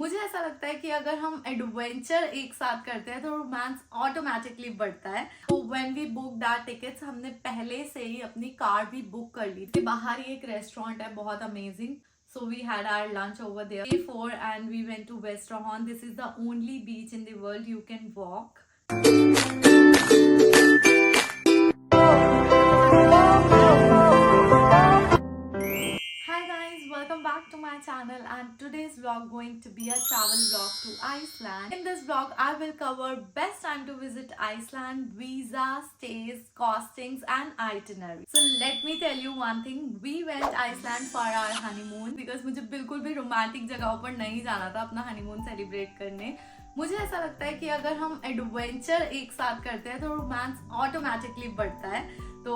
मुझे ऐसा लगता है कि अगर हम एडवेंचर एक साथ करते हैं तो रोमांस ऑटोमेटिकली बढ़ता है। तो when we book that tickets, हमने पहले से ही अपनी कार भी बुक कर ली थी। बाहर ही एक रेस्टोरेंट है बहुत amazing, so we had our lunch over there before and we went to Westerhorn. This is the only beach in the world you can walk. Hi guys, welcome back to my channel, and today's vlog going to be a travel vlog to Iceland. In this vlog I will cover best time to visit Iceland, visa, stays, costings and itinerary. So let me tell you one thing, we went Iceland for our honeymoon because मुझे बिल्कुल भी romantic जगहों पर नहीं जाना था अपना honeymoon celebrate करने। मुझे ऐसा लगता है कि अगर हम एडवेंचर एक साथ करते हैं तो रोमांस ऑटोमेटिकली बढ़ता है। तो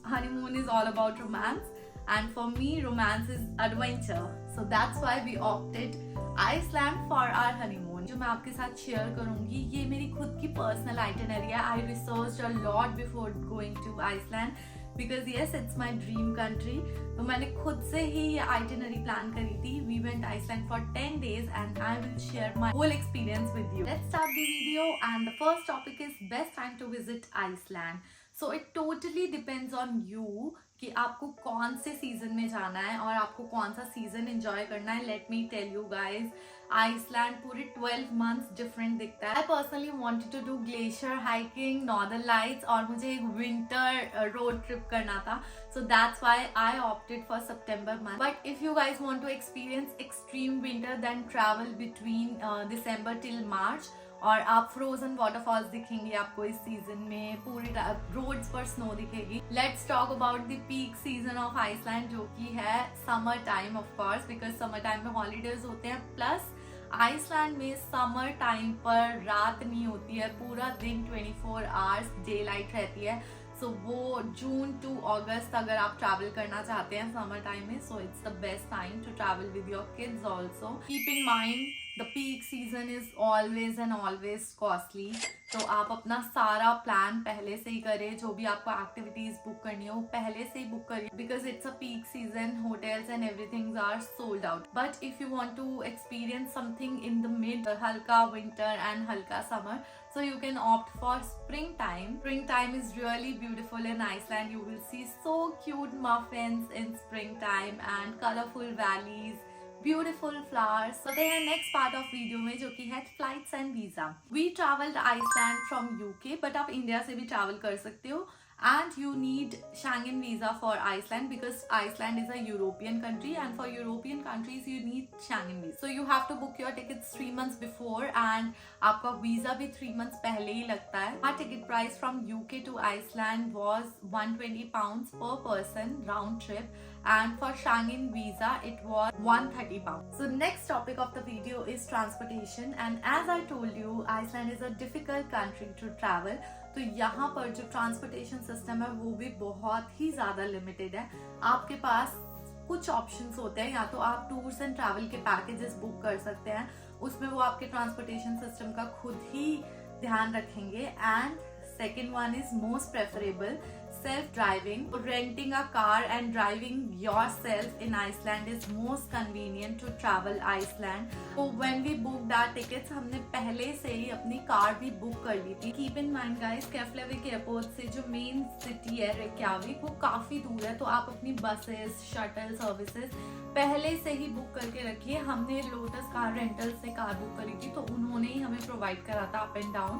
honeymoon is all about romance and for me romance is adventure, so that's why we opted Iceland for our honeymoon. जो मैं आपके साथ शेयर करूंगी ये मेरी खुद की पर्सनल आइटिनरी है। I researched a lot before going to Iceland because yes it's my dream country. तो मैंने खुद से ही ये आइटिनरी प्लान करी थी। We went Iceland for 10 days and I will share my whole experience with you. Let's start the video, and the first topic is best time to visit Iceland. So it totally depends on you कि आपको कौन से season में जाना है और आपको कौन सा सीजन एंजॉय करना है। Let me tell you guys, Iceland पूरे 12 मंथ्स डिफरेंट दिखता है। I personally wanted to do glacier hiking, northern lights, और मुझे एक विंटर रोड ट्रिप करना था। So that's why I opted for सितंबर month. But if you guys want to experience extreme winter then travel between दिसंबर till March, और आप frozen waterfalls दिखेंगे आपको इस सीजन में, पूरी रोड्स पर स्नो दिखेगी। Let's talk about the peak season of Iceland जो कि है summer time of course, because summer time में हॉलीडेज होते हैं। प्लस आइसलैंड में समर टाइम पर रात नहीं होती है, पूरा दिन 24 आवर्स डे लाइट रहती है। सो वो जून टू अगस्त अगर आप ट्रैवल करना चाहते हैं समर टाइम में, so it's the best time to travel with your kids also. Keep in mind the peak season is always and always costly. तो आप अपना सारा प्लान पहले से ही करें, जो भी आपको एक्टिविटीज बुक करनी हो पहले से ही बुक करिए, because it's a peak season, hotels and everything are sold out. But if you want to experience something in the mid, हल्का विंटर एंड हल्का summer, so you can opt for springtime. Springtime is really beautiful in Iceland. You will see so cute muffins in springtime and colorful valleys, beautiful flowers. So then next part of video में जो कि है flights and visa. We traveled Iceland from UK, but आप India से भी travel कर सकते हो, and you need Schengen visa for Iceland because Iceland is a European country, and for European countries you need Schengen visa. So you have to book your tickets 3 months before, and आपका visa भी 3 months पहले ही लगता है। Our ticket price from UK to Iceland was £120 per person round trip, and for Schengen visa it was £130. So next topic of the video is transportation, and as I told you Iceland is a difficult country to travel. तो यहाँ पर जो transportation system है वो भी बहुत ही ज़्यादा limited है। आपके पास कुछ ऑप्शंस होते हैं, या तो आप टूर्स एंड ट्रैवल के पैकेजेस बुक कर सकते हैं, उसमें वो आपके ट्रांसपोर्टेशन सिस्टम का खुद ही ध्यान रखेंगे। And second one is most preferable self driving. Renting a car and driving yourself in Iceland is most convenient to travel Iceland. So when we booked our tickets, हमने पहले से ही अपनी कार भी book कर ली थी। Keep in mind guys, Keflavik airport से जो main city है रेक्याविक वो काफी दूर है, तो आप अपनी बसेस, शटल सर्विसेज पहले से ही बुक करके रखिए। हमने लोटस कार रेंटल से कार बुक करी थी, तो उन्होंने ही हमें प्रोवाइड करा था up and down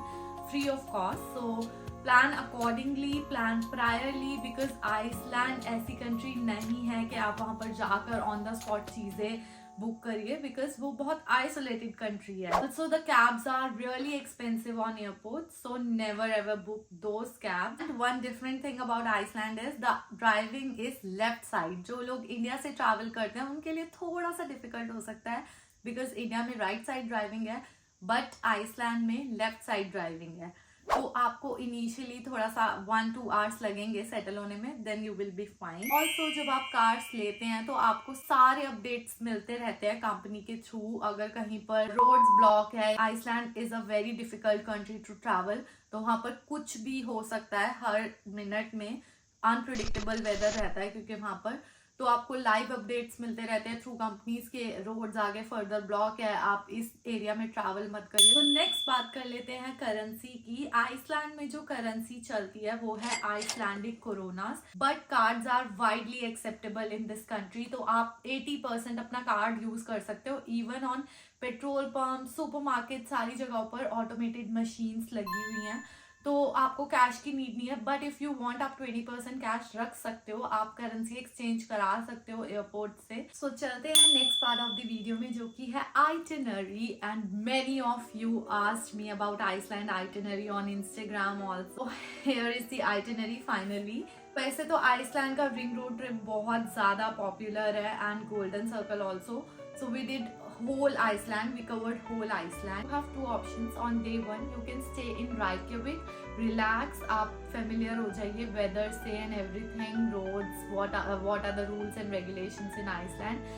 free of cost. So plan accordingly, plan priorly, because Iceland ऐसी कंट्री नहीं है कि आप वहाँ पर जाकर ऑन द स्पॉट चीज़ें बुक करिए, बिकॉज वो बहुत आइसोलेटेड कंट्री है। So the cabs are really expensive on airport, so never ever book those cabs. And one different thing about Iceland is the driving is left side. जो लोग India से travel करते हैं उनके लिए थोड़ा सा डिफिकल्ट हो सकता है, बिकॉज इंडिया में राइट साइड ड्राइविंग है, बट आइसलैंड में लेफ्ट साइड ड्राइविंग है। तो आपको इनिशियली थोड़ा सा 1-2 आवर्स लगेंगे सेटल होने में, then you will be fine. Also जब आप कार्स लेते हैं तो आपको सारे अपडेट्स मिलते रहते हैं कंपनी के थ्रू। अगर कहीं पर रोड्स ब्लॉक है, Iceland is a very difficult country to travel, तो वहाँ पर कुछ भी हो सकता है, हर मिनट में अनप्रिडिक्टेबल वेदर रहता है क्योंकि वहाँ पर तो आपको लाइव अपडेट्स मिलते रहते हैं थ्रू कंपनीज के रोड्स आगे फर्दर ब्लॉक है, आप इस एरिया में ट्रैवल मत करिए। तो नेक्स्ट बात कर लेते हैं करेंसी की। आइसलैंड में जो करेंसी चलती है वो है Icelandic kronas, but cards are widely acceptable in this country. तो आप 80% अपना कार्ड यूज कर सकते हो। Even on petrol pump, supermarket, सारी जगहों पर ऑटोमेटेड मशीन्स लगी हुई हैं, तो आपको कैश की नीड नहीं है। बट इफ यू वांट आप 20% कैश रख सकते हो, आप करेंसी एक्सचेंज करा सकते हो एयरपोर्ट से। सो चलते हैं next part of the video में, जो कि है itinerary. And many of you asked me about Iceland itinerary on Instagram also. Here is the itinerary finally. वैसे तो आइसलैंड का रिंग रोड ट्रिप बहुत ज्यादा पॉपुलर है and golden circle also. So we did whole Iceland. We covered whole Iceland. You have 2 options on day 1. You can stay in Reykjavik, relax, आप familiar हो जाइए weather से and everything, roads, what are the rules and regulations in Iceland.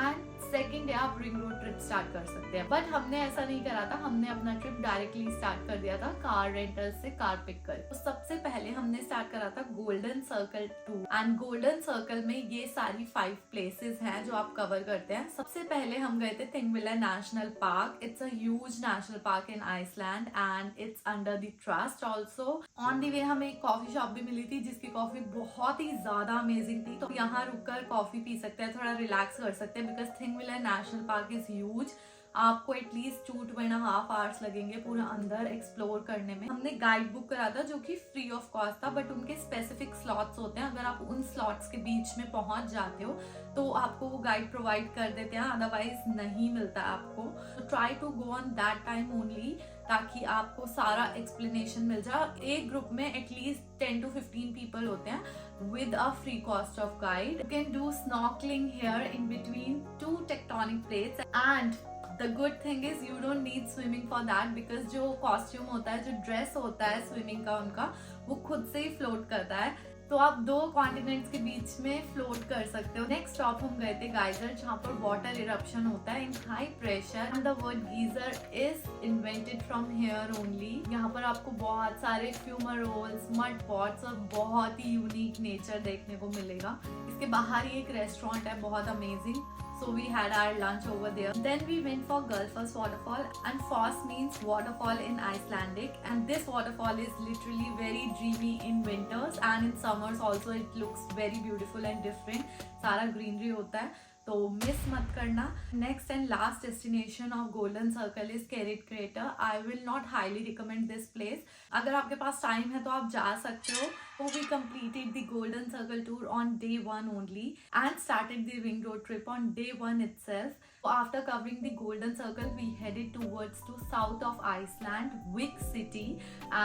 And second day आप ring road trip start कर सकते हैं। But हमने ऐसा नहीं करा था, हमने अपना ट्रिप डायरेक्टली स्टार्ट कर दिया था कार रेंटल से, कार पिक कर। तो सबसे पहले हमने स्टार्ट करा था golden circle tour. And golden circle में ये सारी 5 प्लेसेस हैं जो आप कवर करते हैं। सबसे पहले हम गए थे Thingvellir National Park. It's a huge national park in Iceland and it's under the trust also. On the way हमें एक कॉफी शॉप भी मिली थी जिसकी कॉफी बहुत ही ज्यादा अमेजिंग थी। तो यहाँ रुककर कॉफी पी सकते हैं, थोड़ा रिलैक्स कर सकते हैं, because Thingvellir National Park is huge. आपको एटलीस्ट 2.5 आवर्स लगेंगे पूरा अंदर एक्सप्लोर करने में। हमने गाइड बुक करा था जो कि फ्री ऑफ कॉस्ट था, बट उनके स्पेसिफिक स्लॉट्स होते हैं। अगर आप उन स्लॉट्स के बीच में पहुंच जाते हो तो आपको वो गाइड प्रोवाइड कर देते हैं, अदरवाइज नहीं मिलता आपको। तो try to go on that time only, ताकि आपको सारा एक्सप्लेनेशन मिल जाए। एक ग्रुप में एटलीस्ट 10 to 15 पीपल होते हैं with a free cost of guide. You can do snorkeling here in between 2 tectonic plates, and the good thing is you don't need swimming for that, because जो costume होता है, जो dress होता है swimming का उनका, वो खुद से ही फ्लोट करता है। तो आप 2 कॉन्टिनेंट्स के बीच में फ्लोट कर सकते हो। नेक्स्ट स्टॉप हम गए थे गाइजर, जहाँ पर वाटर इरप्शन होता है इन high pressure. And the word geyser is invented from here only. यहाँ पर आपको बहुत सारे फ्यूमरोल्स, मड पॉट्स और बहुत ही यूनिक नेचर देखने को मिलेगा। इसके बाहर ही एक रेस्टोरेंट है बहुत amazing. So we had our lunch over there. Then we went for Gullfoss waterfall, and Foss means waterfall in Icelandic, and this waterfall is literally very dreamy in winters, and in summers also it looks very beautiful and different. सारा greenery होता है, तो miss मत करना। Next and last destination of Golden Circle is Kerid crater. I will not highly recommend this place. अगर आपके पास time है तो आप जा सकते हो। So we completed the Golden Circle tour on day 1 only and started the ring road trip on day 1 itself. So after covering the Golden Circle, we headed towards to south of Iceland, Vik city,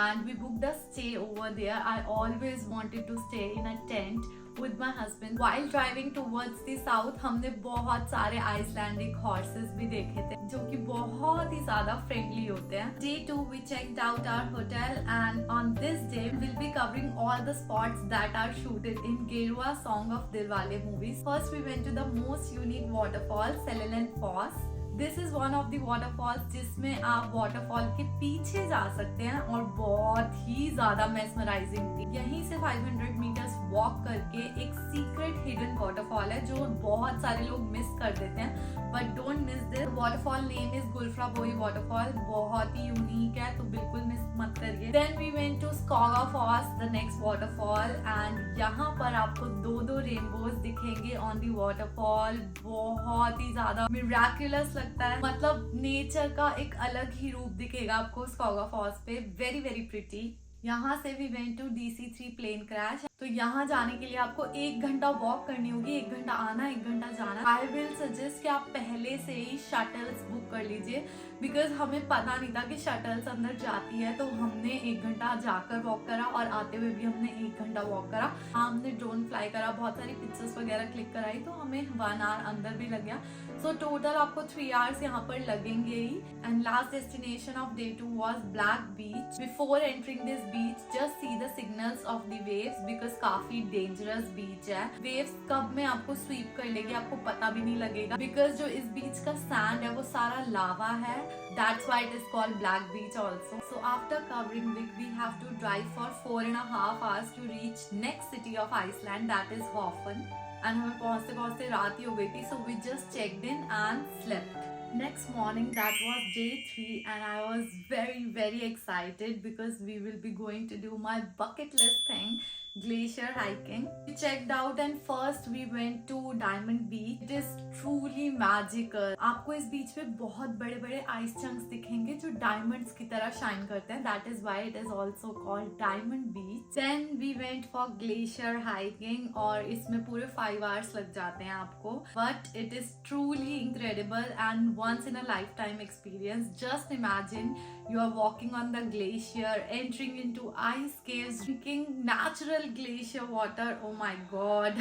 and we booked a stay over there. I always wanted to stay in a tent with my husband. While driving towards the south, हमने बहुत सारे Icelandic horses भी देखे थे जो कि बहुत ही ज्यादा फ्रेंडली होते हैं। Day 2 we checked out our hotel, and on this day we'll be covering all the spots that are shooted in Gerua Song of Dilwale movies. First we went to the most unique waterfall, Seleland Falls. This is one of the waterfalls जिसमें आप waterfall के पीछे जा सकते हैं और बहुत ही ज्यादा मेस्मराइजिंग थी। यहीं से 500 मीटर्स वॉक करके एक सीक्रेट हिडन वाटरफॉल है जो बहुत सारे लोग मिस कर देते हैं, but don't miss this. Waterfall name is Gljufrabui waterfall, बहुत ही यूनिक है, तो बिल्कुल मिस मत करिए। Then we went to Skogafoss, the next waterfall, and यहाँ पर आपको 2 रेनबोज दिखेंगे ऑन द वाटरफॉल। बहुत ही ज्यादा मिराक्युलस लगता है, मतलब नेचर का एक अलग ही रूप दिखेगा आपको स्कॉगाफॉस पे। Very very pretty. यहाँ से we went to DC-3 plane crash. तो यहाँ जाने के लिए आपको 1 घंटा वॉक करनी होगी, 1 घंटा आना, 1 घंटा जाना। आई विल सजेस्ट कि आप पहले से ही शटल्स बुक कर लीजिए, बिकॉज हमें पता नहीं था कि शटल्स अंदर जाती है। तो हमने 1 घंटा जाकर वॉक करा और आते हुए भी हमने 1 घंटा वॉक करा। हमने ड्रोन फ्लाई करा, बहुत सारी पिक्चर्स वगैरह क्लिक कराई, तो हमें 1 आवर अंदर भी लग गया। सो टोटल आपको 3 आवर्स यहाँ पर लगेंगे ही। And last destination of day 2 was black beach. Before entering this beach, just see the signals of the waves, because काफी डेंजरस बीच है। वेव्स कब में आपको स्वीप कर लेगी आपको पता भी नहीं लगेगा, बिकॉज जो इस बीच का सैंड है वो सारा लावा है। That's why it is called Black Beach also. So after covering Vik, we have to drive for 4.5 hours to reach next city of Iceland, that is Hofen. And हमें पहुंचते पहुंचते रात ही हो गई थी, so we just checked in and slept. Next morning, that was day 3, and I was very excited because we will be going to do my bucket list thing, glacier hiking. We checked out and first we went to Diamond Beach. It is truly magical. आपको इस बीच पे बहुत बड़े बड़े ice chunks दिखेंगे जो diamonds की तरह शाइन करते हैं. That is why it is also called Diamond Beach. Then we went for glacier hiking और इसमें पूरे 5 hours लग जाते हैं आपको. But it is truly incredible and once in a lifetime experience. Just imagine you are walking on the glacier, entering into ice caves, drinking natural glacier water. Oh my god.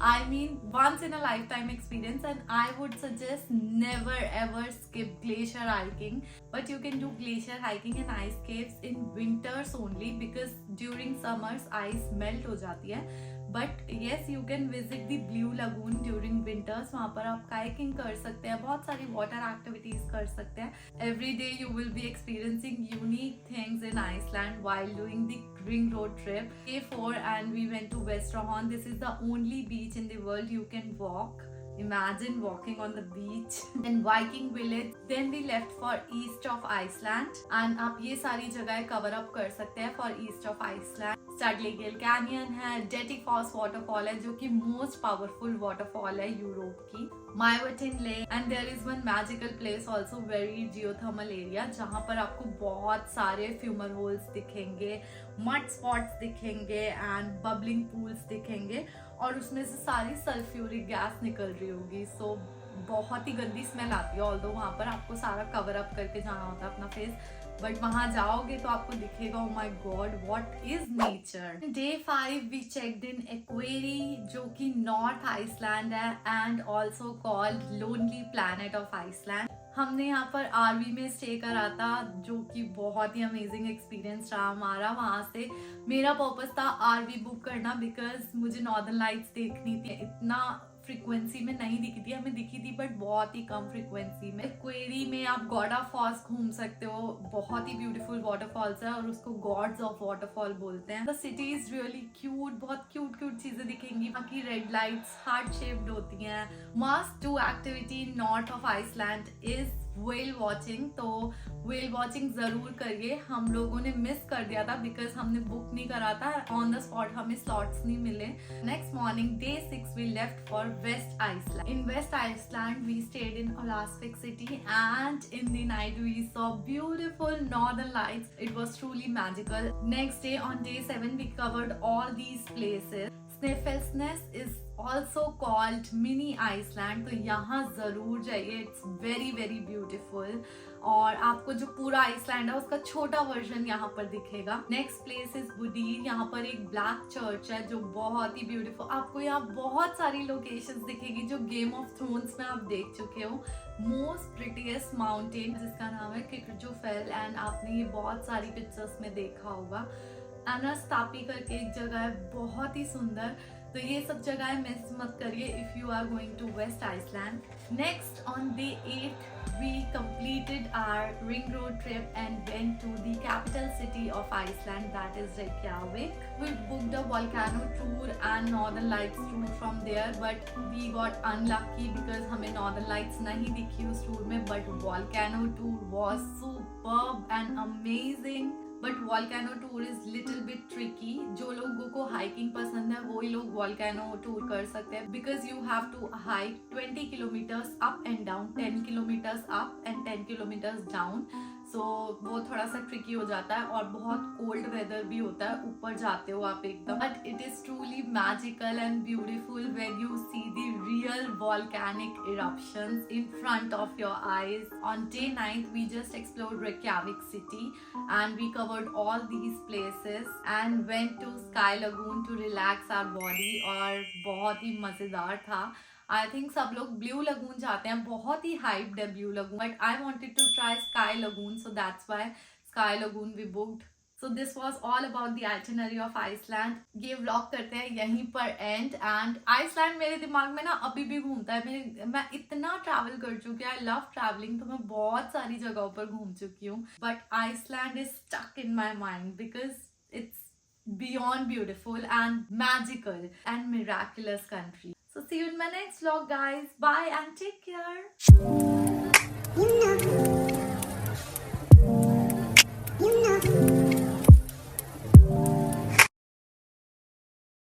I mean, once in a lifetime experience, and I would suggest never ever skip glacier hiking. But you can do glacier hiking in ice caves in winters only because during summers ice melt हो जाती है. But yes you can visit the blue lagoon during winters. वहाँ पर आप kayaking कर सकते हैं, बहुत सारी वाटर एक्टिविटीज कर सकते हैं. Every day you will be experiencing unique things in Iceland while doing the ring road trip. Day 4 and we went to Westerhorn. This is the only beach in the world you can walk. Imagine walking on the beach. Then Viking Village. Then we left for east of Iceland. And आप ये सारी जगह cover up कर सकते हैं for east of Iceland. Studley Canyon है, Dettifoss waterfall है जो कि most powerful waterfall है यूरोप की. Myotin Lake. And there is one magical place also, very geothermal area जहाँ पर आपको बहुत सारे fumer holes दिखेंगे, mud spots दिखेंगे and bubbling pools दिखेंगे और उसमें से सारी सल्फ्यूरिक गैस निकल रही होगी. सो बहुत ही गंदी स्मेल आती है. ऑल्दो वहाँ पर आपको सारा कवर अप करके जाना होता है अपना फेस, बट वहां जाओगे तो आपको दिखेगा oh my god what is nature. Day 5 we checked in Akureyri जो कि नॉर्थ आइसलैंड है and also called Lonely Planet of Iceland. हमने यहाँ पर आरवी में स्टे करा था जो कि बहुत ही अमेजिंग एक्सपीरियंस रहा हमारा. वहां से मेरा पर्पस था आरवी बुक करना बिकॉज मुझे नॉर्दर्न लाइट्स देखनी थी. इतना फ्रीक्वेंसी में नहीं दिखी थी, हमें दिखी थी बट बहुत ही कम फ्रीक्वेंसी में. क्वेरी में आप गॉडा फॉल्स घूम सकते हो, बहुत ही ब्यूटीफुल वाटरफॉल्स है और उसको गॉड्स ऑफ वाटरफॉल बोलते हैं. The city is really cute, बहुत क्यूट क्यूट चीजें दिखेंगी. बाकी रेड लाइट्स हार्ट शेप्ड होती हैं. Must do activity north of Iceland is whale watching. तो व्हेल वॉचिंग जरूर करिए. हम लोगों ने मिस कर दिया था बिकॉज हमने बुक नहीं करा था. ऑन द स्पॉट हमें स्लॉट्स नहीं मिले. Next morning day 6 we left for west Iceland. In west Iceland we stayed in Olafsvik city and in the night we saw beautiful northern lights. It was truly magical. Next day on day 7 we covered all these places. Snæfellsnes is also called mini Iceland. तो यहाँ जरूर जाइए. It's very very beautiful और आपको जो पूरा Iceland है उसका छोटा वर्जन यहाँ पर दिखेगा. Next place is Budir. यहाँ पर एक ब्लैक चर्च है जो बहुत ही ब्यूटीफुल. आपको यहाँ बहुत सारी लोकेशंस दिखेगी जो गेम ऑफ थ्रोन्स में आप देख चुके हो. मोस्ट प्रिटीएस्ट माउंटेन जिसका नाम है किकरजोफेल एंड आपने ये बहुत सारी पिक्चर्स में देखा होगा. अनस्तापी करके एक जगह है बहुत ही सुंदर. तो ये सब जगह मिस मत करिए if you are going to west Iceland. Next on day 8 we completed our ring road trip and went to the capital city of Iceland, that is Reykjavik. We booked a volcano tour and northern lights tour from there, but we got unlucky because हमें northern lights नहीं दिखी उस tour में. But volcano tour was superb and amazing. But volcano tour is little bit tricky. जो लोगों को hiking पसंद है वही लोग वॉल्केनो टूर कर सकते हैं because you have to hike 20 kilometres up and down, 10 kilometres up and 10 kilometres down. So वो थोड़ा सा ट्रिकी हो जाता है और बहुत कोल्ड वेदर भी होता है ऊपर जाते हो आप एकदम. But it is truly magical and beautiful when you see the real volcanic eruptions in front of your eyes. On day 9 we just explored Reykjavik city and we covered all these places and went to Sky Lagoon to relax our body और बहुत ही मजेदार था. I think सब लोग blue lagoon जाते हैं, बहुत ही हाइप्ड है Blue Lagoon, but I wanted to try Sky Lagoon so that's why Sky Lagoon we booked. So this was all about the itinerary of Iceland. ये व्लॉग करते हैं यहीं पर एंड. एंड आइसलैंड मेरे दिमाग में ना अभी भी घूमता है. मैं इतना ट्रैवल कर चुकी हूँ. I love travelling. तो मैं बहुत सारी जगहों पर घूम चुकी हूँ but Iceland is stuck in my mind because it's beyond beautiful and magical and miraculous country. So So see you in my next vlog guys. Bye and take care.